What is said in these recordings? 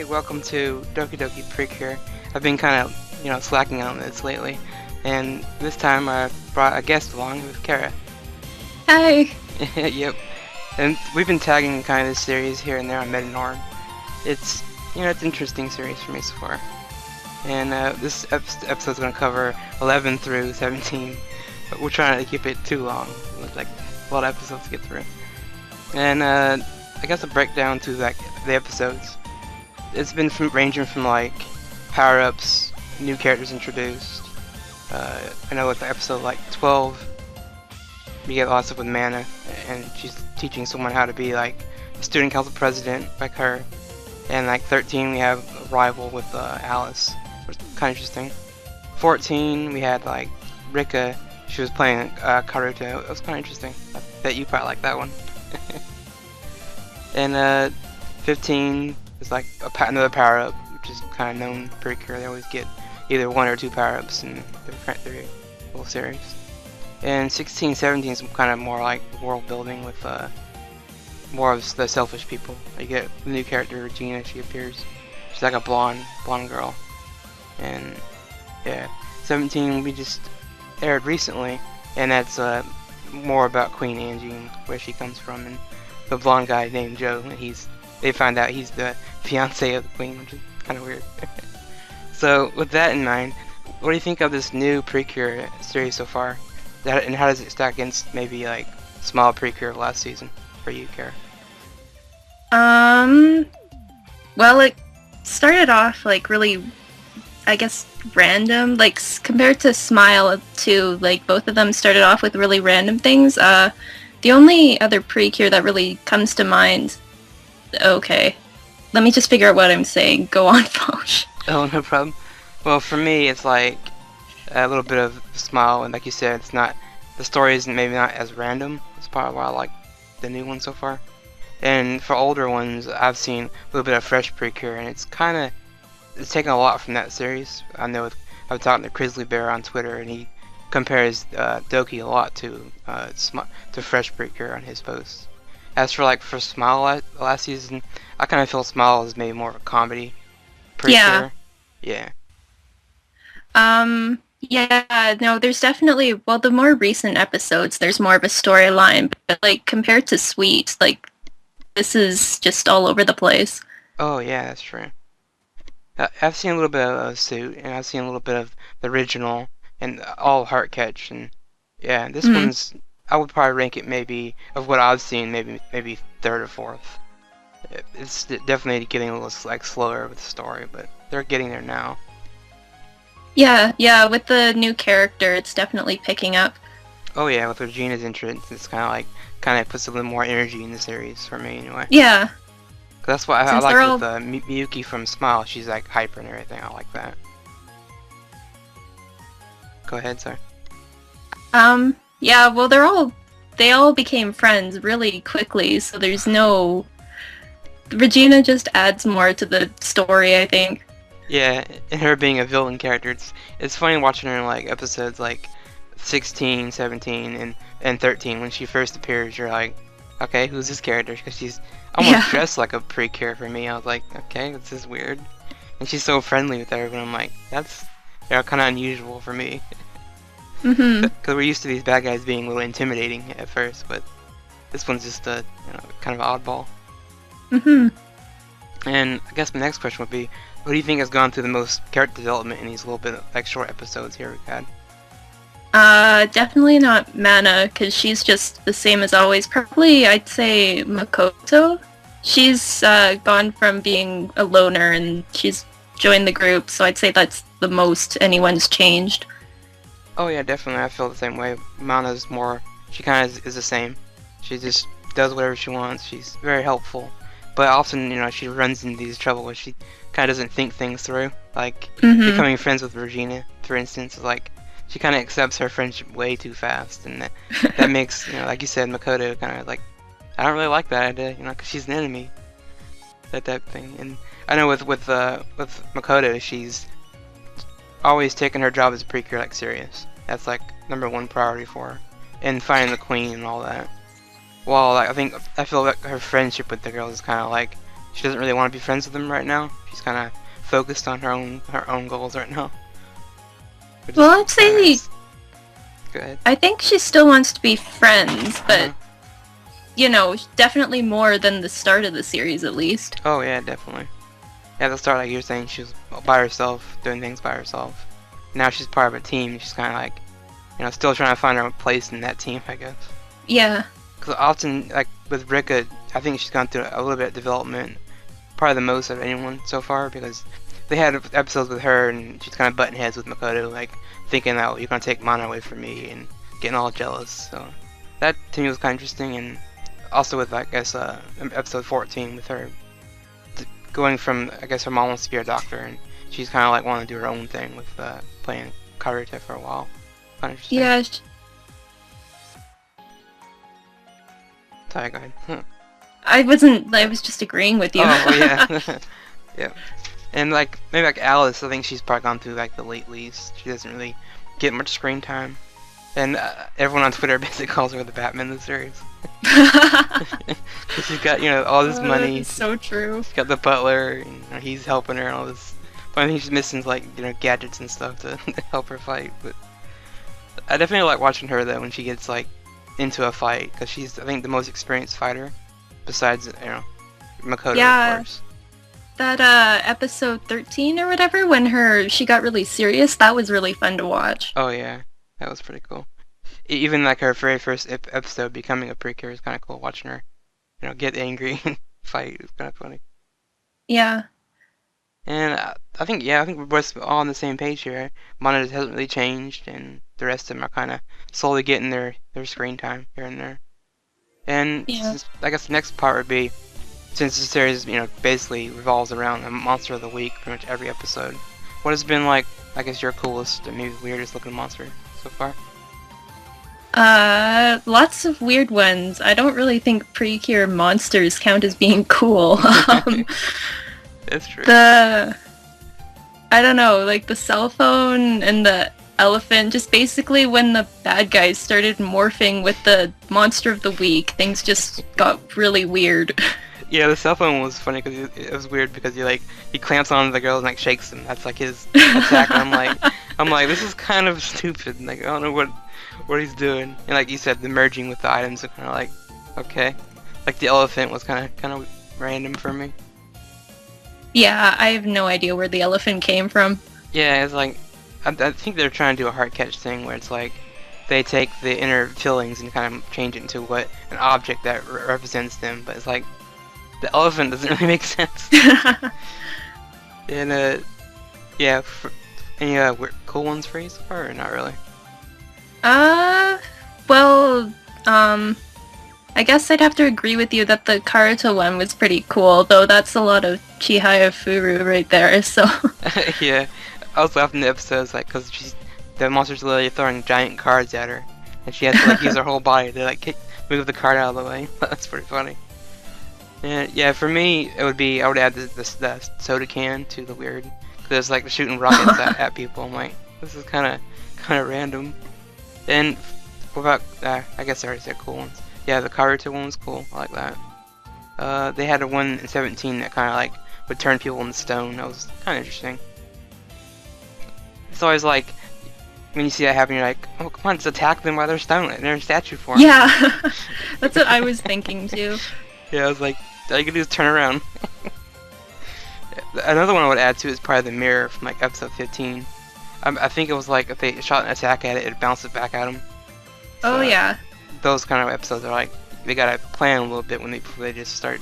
welcome to Doki Doki Precure. I've been kind of, slacking on this lately, and this time I brought a guest along with Kara. Hi. Yep. And we've been tagging kind of this series here and there on Metanorm. It's, it's an interesting series for me so far. And this episode's going to cover 11 through 17, but we're trying to keep it too long. It's like a lot of episodes to get through. And I guess a breakdown to like the episodes. It's been ranging from like power-ups, new characters introduced. I know with the episode like 12, we get lots of with Mana, and she's teaching someone how to be like a student council president, like her. And like 13, we have a rival with Alice, which is kind of interesting. 14, we had like Rika. She was playing Karuto. It was kind of interesting. I bet you probably like that one. And 15 is like another power-up, which is kind of known Precure. They always get either one or two power-ups in their whole series. And 16, 17 is kind of more like world building with more of the selfish people. You get the new character Regina. She appears. She's like a blonde girl. And yeah, 17 we just aired recently, and that's more about Queen Angie and where she comes from, and the blonde guy named Joe, and they find out he's the fiance of the queen, which is kind of weird. So with that in mind, what do you think of this new Precure series so far? And how does it stack against maybe like small Precure of last season for you, Kara? Well, it started off like really, I guess, random. Like compared to Smile 2, like both of them started off with really random things. The only other Precure that really comes to mind... Okay. Let me just figure out what I'm saying. Go on, Fosh. Oh, no problem. Well, for me, it's like a little bit of Smile, and like you said, it's not... The story isn't maybe not as random. It's probably why I like the new one so far. And for older ones, I've seen a little bit of fresh Precure, and it's kind of... It's taken a lot from that series. I know I've talked to Grizzly Bear on Twitter, and he compares Doki a lot to Fresh Precure on his posts. As for like for Smile last season, I kind of feel Smile is maybe more of a comedy Precure. Yeah. Yeah, no, there's definitely, well, the more recent episodes, there's more of a storyline, but like compared to Sweet, like this is just all over the place. Oh yeah, that's true. I've seen a little bit of Suit, and I've seen a little bit of the original, and all Heart Catch, and yeah, this one's, I would probably rank it maybe, of what I've seen, maybe third or fourth. It's definitely getting a little like slower with the story, but they're getting there now. Yeah, with the new character, it's definitely picking up. Oh yeah, with Regina's entrance, it's kind of puts a little more energy in the series for me anyway. Yeah. That's what I like with Miyuki from Smile. She's like hyper and everything. I like that. Go ahead, sir. Yeah, well, they all became friends really quickly, so there's no... Regina just adds more to the story, I think. Yeah, and her being a villain character, it's funny watching her in like episodes like 16, 17, and 13 when she first appears. You're like, okay, who's this character? Because she's almost dressed like a Precure for me. I was like, okay, this is weird. And she's so friendly with everyone. I'm like, that's kind of unusual for me. Because we're used to these bad guys being a little intimidating at first, but this one's just a kind of oddball. And I guess my next question would be, what do you think has gone through the most character development in these little bit of, like short episodes here we've had? Definitely not Mana, because she's just the same as always. Probably, I'd say Makoto. She's gone from being a loner and she's joined the group, so I'd say that's the most anyone's changed. Oh yeah, definitely. I feel the same way. Mana's more, she kind of is the same. She just does whatever she wants. She's very helpful. But often, she runs into these trouble where she kind of doesn't think things through. Like, becoming friends with Regina, for instance, is like, she kind of accepts her friendship way too fast. And that makes, like you said, Makoto kind of like, I don't really like that idea, because she's an enemy. That type of thing. And I know with Makoto, she's always taking her job as a Precure like serious. That's like #1 priority for her. And finding the queen and all that. Well, like, I feel like her friendship with the girls is kind of like she doesn't really want to be friends with him right now. She's kind of focused on her own goals right now. Well, I'd say nice. Go ahead. I think she still wants to be friends, but you know, definitely more than the start of the series, at least. Oh yeah, definitely. At the start, like you were saying, she was by herself, doing things by herself. Now she's part of a team. She's kind of like, still trying to find her place in that team, I guess. Yeah. Because often, like with Rika, I think she's gone through a little bit of development, probably the most of anyone so far, because they had episodes with her and she's kind of butting heads with Makoto, like thinking that you're gonna take Mana away from me and getting all jealous. So that to me was kind of interesting, and also with, I guess, episode 14 with her going from, I guess, her mom wants to be a doctor and she's kind of like wanting to do her own thing with playing karate for a while. Kind of interesting. Yeah. Sorry, go ahead. I was just agreeing with you. Oh, yeah. Yeah. And like, maybe like Alice, I think she's probably gone through like the late least. She doesn't really get much screen time. And everyone on Twitter basically calls her the Batman of the series. She's got, all this money. That's so true. She's got the butler, and he's helping her and all this. But I think she's missing like, gadgets and stuff to help her fight. But I definitely like watching her though when she gets like into a fight, because she's, I think, the most experienced fighter besides, Makoto, Yeah. of course. That episode 13 or whatever, when she got really serious, that was really fun to watch. Oh yeah, that was pretty cool. Even like her very first episode, becoming a Precure, is kind of cool. Watching her, get angry and fight is kind of funny. Yeah. And I think we're both all on the same page here. Mana hasn't really changed, and the rest of them are kind of slowly getting their screen time here and there. And Yeah. I guess the next part would be, since the series, basically revolves around a monster of the week, pretty much every episode. What has been like, I guess, your coolest and maybe weirdest looking monster so far? Lots of weird ones. I don't really think Precure monsters count as being cool. That's true. I don't know, like the cell phone and the elephant, just basically when the bad guys started morphing with the monster of the week, things just got really weird. Yeah, the cell phone was funny because it was weird because he clamps onto the girls and like shakes them. That's like his attack. And I'm like, this is kind of stupid. Like, I don't know what he's doing. And like you said, the merging with the items are kind of like, okay. Like the elephant was kind of random for me. Yeah, I have no idea where the elephant came from. Yeah, it's like, I think they're trying to do a heart catch thing where it's like they take the inner feelings and kind of change it into an object that represents them. But it's like, the elephant doesn't really make sense. And yeah, any cool ones for you so far, or not really? Well, I guess I'd have to agree with you that the Karuta one was pretty cool, though that's a lot of Chihaya Furu right there, so... Yeah, I was laughing in the episodes, like, because the monster's literally throwing giant cards at her, and she has to, like, use her whole body to, like, move the card out of the way. That's pretty funny. And, yeah, for me, I would add the soda can to the weird, because it's, like, shooting rockets at people. I'm like, this is kind of random. And, what about, I guess I already said cool ones. Yeah, the Karuta one was cool. I like that. They had a one in 17 that kind of like would turn people into stone. That was kind of interesting. It's always like when you see that happen, you're like, oh, come on, just attack them while they're stone in their statue form. Yeah, that's what I was thinking too. Yeah, I was like, all you can do is turn around. Another one I would add to is probably the mirror from like episode 15. I think it was like if they shot an attack at it, it'd bounce it back at them. Oh yeah. Those kind of episodes are like, they gotta plan a little bit before they just start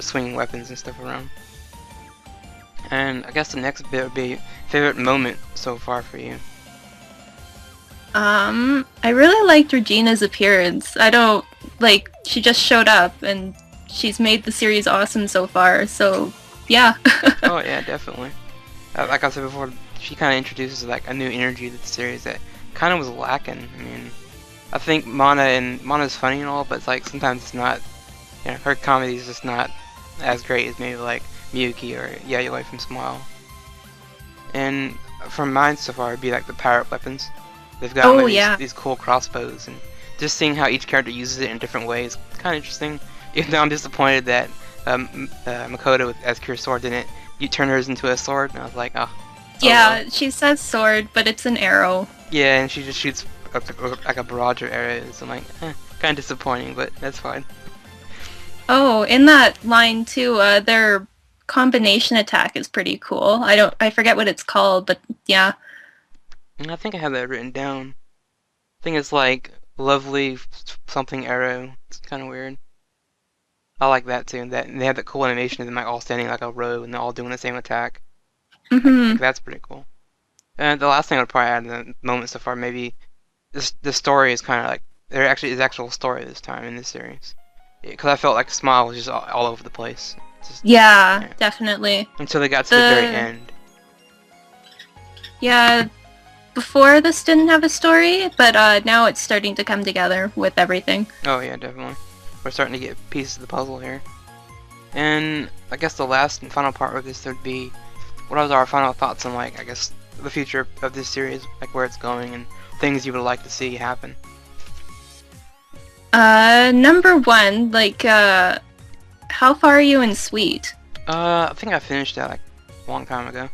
swinging weapons and stuff around. And I guess the next bit would be favorite moment so far for you. I really liked Regina's appearance. She just showed up and she's made the series awesome so far, so yeah. Oh yeah, definitely. Like I said before, she kind of introduces like a new energy to the series that kind of was lacking. I mean, I think Mana's funny and all, but it's like sometimes it's not, her comedy is just not as great as maybe like Miyuki or Yayoi from Smile. And from mine so far, it'd be like the power-up weapons. They've got these cool crossbows, and just seeing how each character uses it in different ways, kind of interesting. Even though I'm disappointed that Makoto as Kira's sword didn't you turn hers into a sword, and I was like, oh. Yeah, well. she says sword, but it's an arrow. Yeah, and she just shoots like a barrage of arrows. I'm like, kind of disappointing, but that's fine. Oh, in that line too, their combination attack is pretty cool. I forget what it's called, but yeah. And I think I have that written down. I think it's like lovely something arrow. It's kind of weird. I like that too. That and they have that cool animation of them like all standing like a row and they're all doing the same attack. Like Mhm. that's pretty cool. And the last thing I'd probably add in the moment so far, maybe the story is kind of like there actually is actual story this time in this series. Because I felt like Smile was just all over the place. Just, Yeah, yeah. definitely. Until they got to the very The end. Yeah, before this didn't have a story, but now it's starting to come together with everything. Oh yeah, definitely. We're starting to get pieces of the puzzle here. And I guess the last and final part of this would be what are our final thoughts on like I guess the future of this series, like where it's going and things you would like to see happen. Number one, like, how far are you in Sweet? I think I finished that like a long time ago.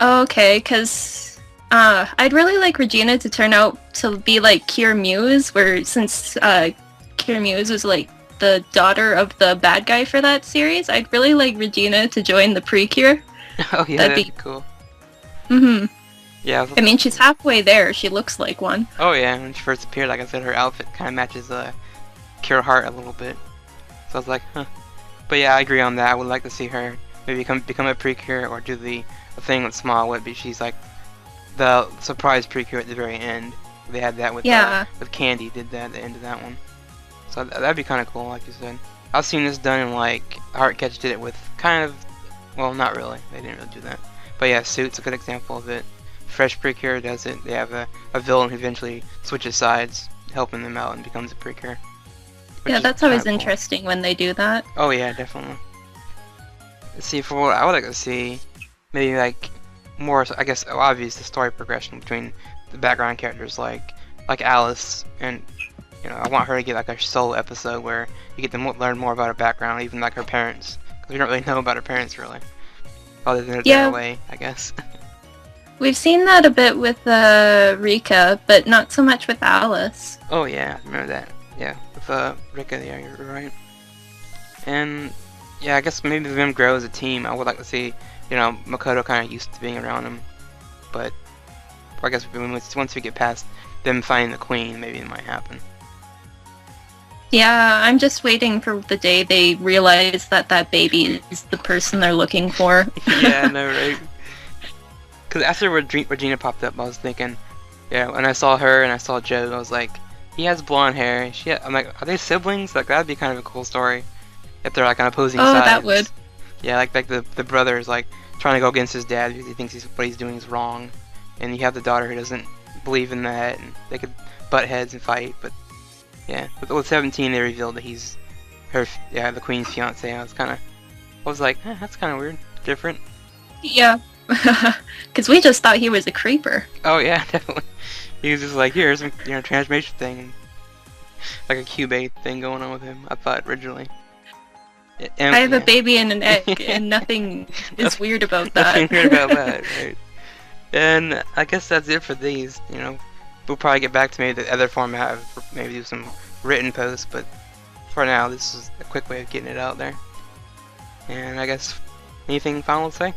Okay, cause I'd really like Regina to turn out to be like Kier Muse, where since Kier Muse was like the daughter of the bad guy for that series, I'd really like Regina to join the Precure. Oh yeah, that'd be cool. Mhm. Yeah. I mean, she's halfway there. She looks like one. Oh yeah, when she first appeared, like I said, her outfit kind of matches Kira Hart a little bit. So I was like, huh. But yeah, I agree on that. I would like to see her maybe become a Precure or do the thing with Small Whip. She's like the surprise Precure at the very end. They had that with Candy. Did that at the end of that one. So that'd be kind of cool, like you said. I've seen this done in like Heartcatch did it with kind of, well, not really. They didn't really do that. But yeah, Suit's a good example of it. Fresh Precure does it. They have a villain who eventually switches sides, helping them out and becomes a Precure. Yeah, that's always cool. interesting when they do that. Oh yeah, definitely. Let's see, for what I would like to see, maybe like more, I guess, obvious the story progression between the background characters like Alice, and you know, I want her to get like a solo episode where you get to learn more about her background, even like her parents, because we don't really know about her parents really, other than they're away, I guess. We've seen that a bit with Rika, but not so much with Alice. Oh yeah, I remember that. Yeah, with Rika, yeah, you're right. And yeah, I guess maybe them grow as a team. I would like to see, you know, Makoto kind of used to being around him, but I guess once we get past them finding the queen, maybe it might happen. Yeah, I'm just waiting for the day they realize that that baby is the person they're looking for. Yeah, I know, right? Because after Regina popped up, I was thinking, yeah, when I saw her and I saw Joe, I was like, he has blonde hair. I'm like, are they siblings? Like, that'd be kind of a cool story if they're like on opposing sides. Oh, that would. Yeah, like the brother is like trying to go against his dad because he thinks what he's doing is wrong, and you have the daughter who doesn't believe in that, and they could butt heads and fight. But yeah, with 17, they revealed that he's the queen's fiance. And I was like, that's kind of weird, different. Yeah, because we just thought he was a creeper. Oh yeah, definitely. He was just like, here's a transformation thing, and like a Cubase thing going on with him. I thought originally. And, I have a baby and an egg, and nothing is weird about that. Nothing weird about that, right? And I guess that's it for these. You know, we'll probably get back to maybe the other format, maybe do some written posts, but for now, this is a quick way of getting it out there. And I guess anything final to say?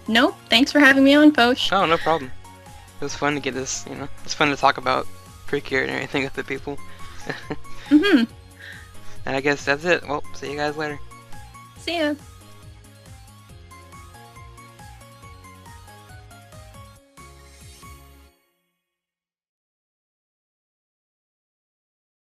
Nope. Thanks for having me on, Fosh. Oh, no problem. It was fun to get this, you know, it's fun to talk about Precure and everything with the people. Mm-hmm. And I guess that's it. Well, see you guys later. See ya.